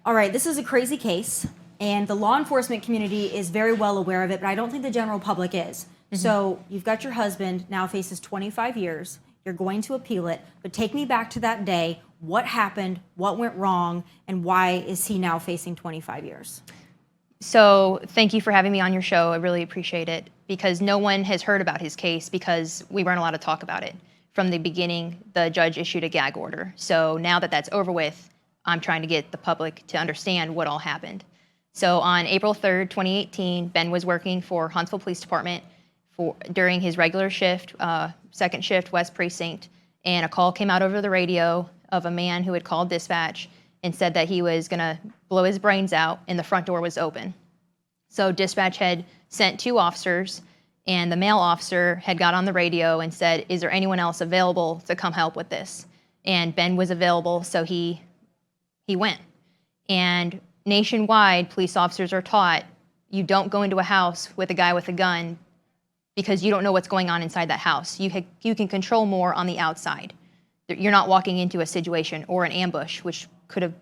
All right, this is a crazy case, and the law enforcement community is very well aware of it, but I don't think the general public is. So you've got your husband, now faces 25 years. You're going to appeal it, but take me back to that day. What happened? What went wrong? And why is he now facing 25 years? So thank you for having me on your show. I really appreciate it, because no one has heard about his case because we weren't allowed to talk about it. From the beginning, the judge issued a gag order. So now that that's over with, I'm trying to get the public to understand what all happened. So on April 3rd, 2018, Ben was working for Huntsville Police Department during his regular shift, second shift, West Precinct, and a call came out over the radio of a man who had called dispatch and said that he was going to blow his brains out and the front door was open. So dispatch had sent 2 officers, and the male officer had got on the radio and said, "Is there anyone else available to come help with this?" And Ben was available, so he went. And nationwide, police officers are taught you don't go into a house with a guy with a gun because you don't know what's going on inside that house. You can control more on the outside. You're not walking into a situation or an ambush, which could have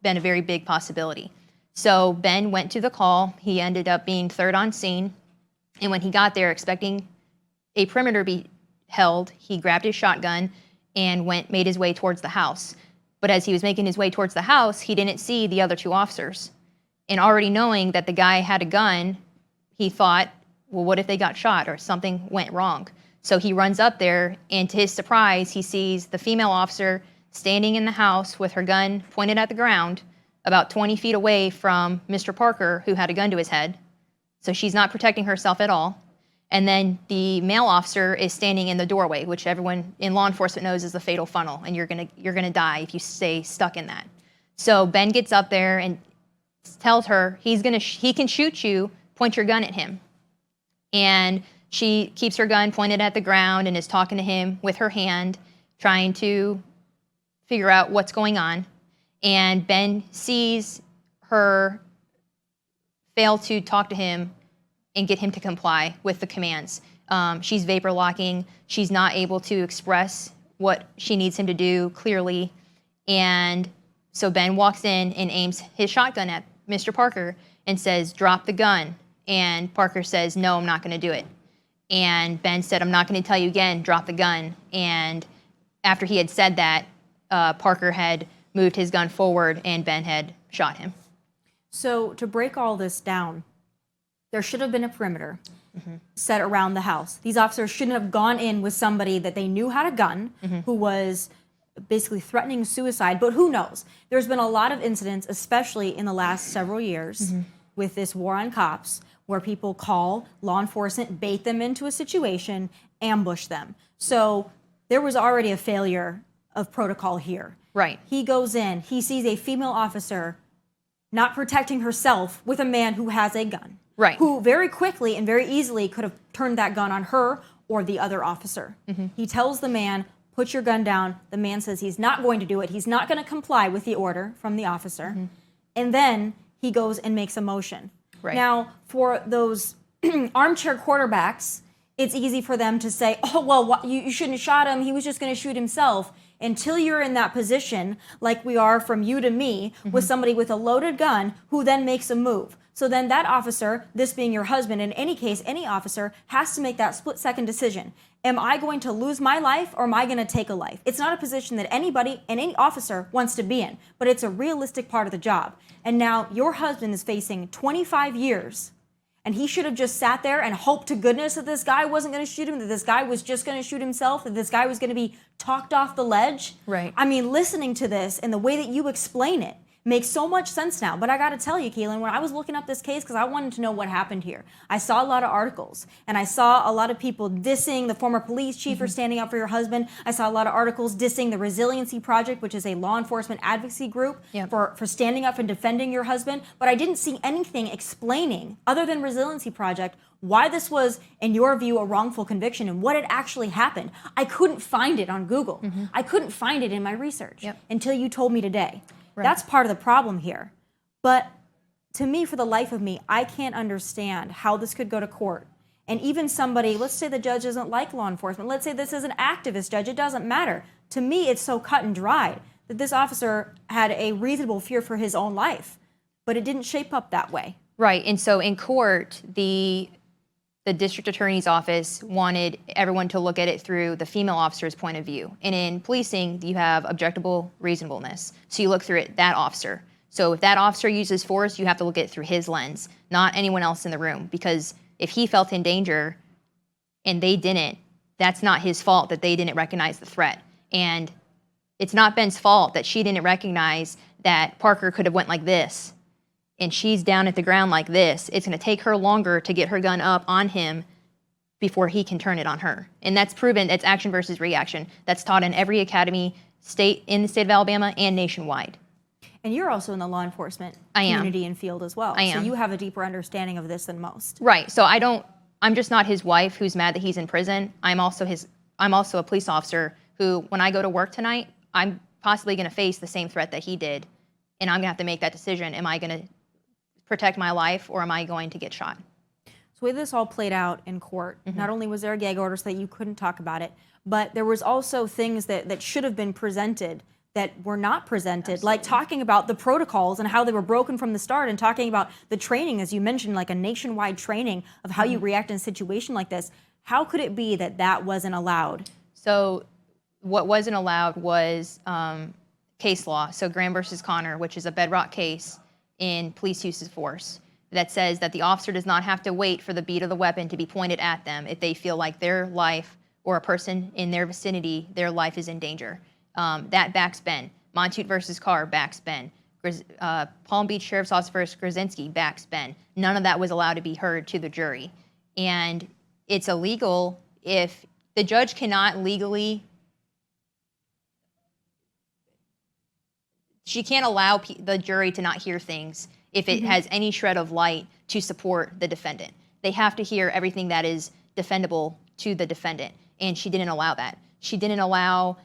been a very big possibility. So Ben went to the call. He ended up being third on scene. And when he got there expecting a perimeter be held, he grabbed his shotgun and made his way towards the house. But as he was making his way towards the house, he didn't see the other 2 officers. And already knowing that the guy had a gun, he thought, well, what if they got shot or something went wrong? So he runs up there, and to his surprise, he sees the female officer standing in the house with her gun pointed at the ground about 20 feet away from Mr. Parker, who had a gun to his head. So she's not protecting herself at all. And then the male officer is standing in the doorway, which everyone in law enforcement knows is the fatal funnel, and you're gonna die if you stay stuck in that. So Ben gets up there and tells her he can shoot you, point your gun at him. And she keeps her gun pointed at the ground and is talking to him with her hand, trying to figure out what's going on. And Ben sees her fail to talk to him and get him to comply with the commands. She's vapor locking. She's not able to express what she needs him to do clearly. And so Ben walks in and aims his shotgun at Mr. Parker and says, "Drop the gun." And Parker says, "No, I'm not going to do it." And Ben said, "I'm not going to tell you again, drop the gun." And after he had said that, Parker had moved his gun forward and Ben had shot him. So to break all this down, there should have been a perimeter set around the house. These officers shouldn't have gone in with somebody that they knew had a gun, who was basically threatening suicide, but who knows? There's been a lot of incidents, especially in the last several years, with this war on cops, where people call law enforcement, bait them into a situation, ambush them. So there was already a failure of protocol here. Right. He goes in, he sees a female officer not protecting herself with a man who has a gun. Right. Who very quickly and very easily could have turned that gun on her or the other officer. He tells the man, "Put your gun down." The man says he's not going to do it. He's not going to comply with the order from the officer. And then he goes and makes a motion. Right. Now, for those armchair quarterbacks, it's easy for them to say, "Oh, well, you shouldn't have shot him. He was just going to shoot himself." Until you're in that position, like we are from you to me, with somebody with a loaded gun who then makes a move. So then that officer, this being your husband, in any case, any officer, has to make that split-second decision. Am I going to lose my life, or am I going to take a life? It's not a position that anybody and any officer wants to be in, but it's a realistic part of the job. And now your husband is facing 25 years, and he should have just sat there and hoped to goodness that this guy wasn't going to shoot him, that this guy was just going to shoot himself, that this guy was going to be talked off the ledge. Right. I mean, listening to this and the way that you explain it makes so much sense now. But I got to tell you, Keelan, when I was looking up this case, because I wanted to know what happened here, I saw a lot of articles, and I saw a lot of people dissing the former police chief for standing up for your husband. I saw a lot of articles dissing the Resiliency Project, which is a law enforcement advocacy group for standing up and defending your husband. But I didn't see anything explaining, other than Resiliency Project, why this was, in your view, a wrongful conviction and what had actually happened. I couldn't find it on Google. I couldn't find it in my research until you told me today. Right. That's part of the problem here. But to me, for the life of me, I can't understand how this could go to court. And even somebody, let's say the judge doesn't like law enforcement. Let's say this is an activist judge. It doesn't matter. To me, it's so cut and dried that this officer had a reasonable fear for his own life, but it didn't shape up that way. Right, and so in court, the district attorney's office wanted everyone to look at it through the female officer's point of view. And in policing, you have objectable reasonableness. So you look through it, that officer. So if that officer uses force, you have to look at it through his lens, not anyone else in the room. Because if he felt in danger and they didn't, that's not his fault that they didn't recognize the threat. And it's not Ben's fault that she didn't recognize that Parker could have went like this and she's down at the ground like this. It's going to take her longer to get her gun up on him before he can turn it on her. And that's proven. It's action versus reaction. That's taught in every academy in the state of Alabama and nationwide. And you're also in the law enforcement community and field as well. I am. So you have a deeper understanding of this than most. Right. So I'm just not his wife who's mad that he's in prison. I'm also a police officer who, when I go to work tonight, I'm possibly going to face the same threat that he did. And I'm going to have to make that decision. Am I going to protect my life or am I going to get shot? So the way this all played out in court, not only was there a gag order so that you couldn't talk about it, but there was also things that should have been presented that were not presented, Absolutely. Like talking about the protocols and how they were broken from the start, and talking about the training, as you mentioned, like a nationwide training of how you react in a situation like this. How could it be that that wasn't allowed? So what wasn't allowed was case law. So Graham versus Connor, which is a bedrock case in police use of force, that says that the officer does not have to wait for the beat of the weapon to be pointed at them if they feel like their life or a person in their vicinity, their life is in danger. That backs Ben. Montoute versus Carr backs Ben. Palm Beach Sheriff's Office versus Grzinski backs Ben. None of that was allowed to be heard to the jury. And it's illegal if the judge cannot legally, she can't allow the jury to not hear things if it has any shred of light to support the defendant. They have to hear everything that is defendable to the defendant. And she didn't allow that. She didn't allow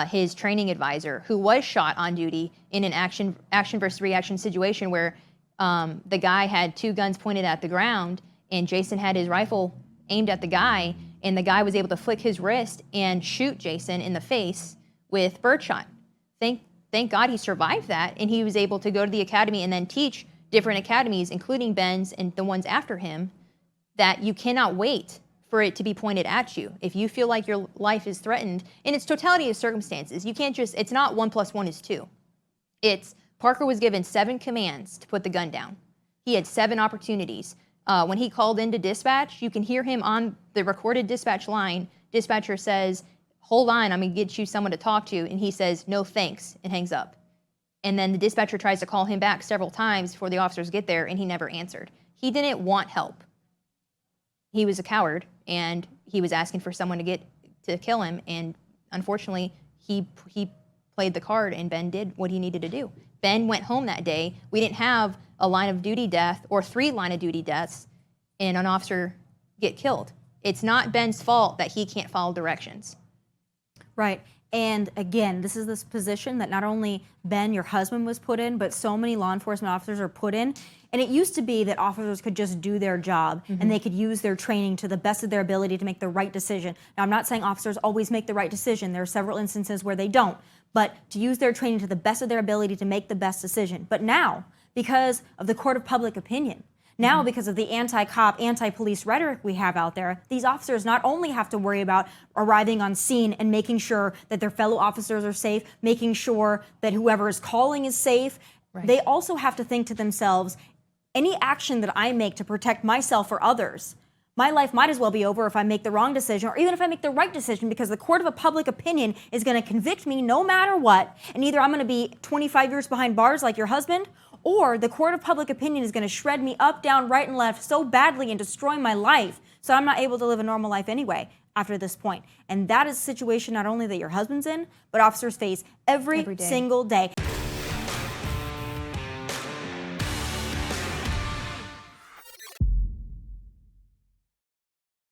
his training advisor, who was shot on duty in an action versus reaction situation where the guy had two guns pointed at the ground and Jason had his rifle aimed at the guy, and the guy was able to flick his wrist and shoot Jason in the face with birdshot. Thank God he survived that, and he was able to go to the academy and then teach different academies, including Ben's and the ones after him, that you cannot wait for it to be pointed at you. If you feel like your life is threatened, and it's totality of circumstances, you can't just, it's not 1 + 1 is 2. It's, Parker was given 7 commands to put the gun down. He had 7 opportunities. When he called into dispatch, you can hear him on the recorded dispatch line. Dispatcher says, "Hold on, I'm gonna get you someone to talk to," and he says, "No thanks," and hangs up. And then the dispatcher tries to call him back several times before the officers get there, and he never answered. He didn't want help. He was a coward, and he was asking for someone to kill him, and unfortunately, he played the card, and Ben did what he needed to do. Ben went home that day. We didn't have a line of duty death or 3 line of duty deaths and an officer get killed. It's not Ben's fault that he can't follow directions. Right. And again, this is this position that not only Ben, your husband, was put in, but so many law enforcement officers are put in. And it used to be that officers could just do their job and they could use their training to the best of their ability to make the right decision. Now, I'm not saying officers always make the right decision. There are several instances where they don't. But to use their training to the best of their ability to make the best decision. But now, because of the court of public opinion, now, because of the anti-cop, anti-police rhetoric we have out there, these officers not only have to worry about arriving on scene and making sure that their fellow officers are safe, making sure that whoever is calling is safe, they also have to think to themselves, any action that I make to protect myself or others, my life might as well be over if I make the wrong decision, or even if I make the right decision, because the court of a public opinion is going to convict me no matter what, and either I'm going to be 25 years behind bars like your husband, or the court of public opinion is going to shred me up, down, right, and left so badly and destroy my life so I'm not able to live a normal life anyway after this point. And that is a situation not only that your husband's in, but officers face every single day.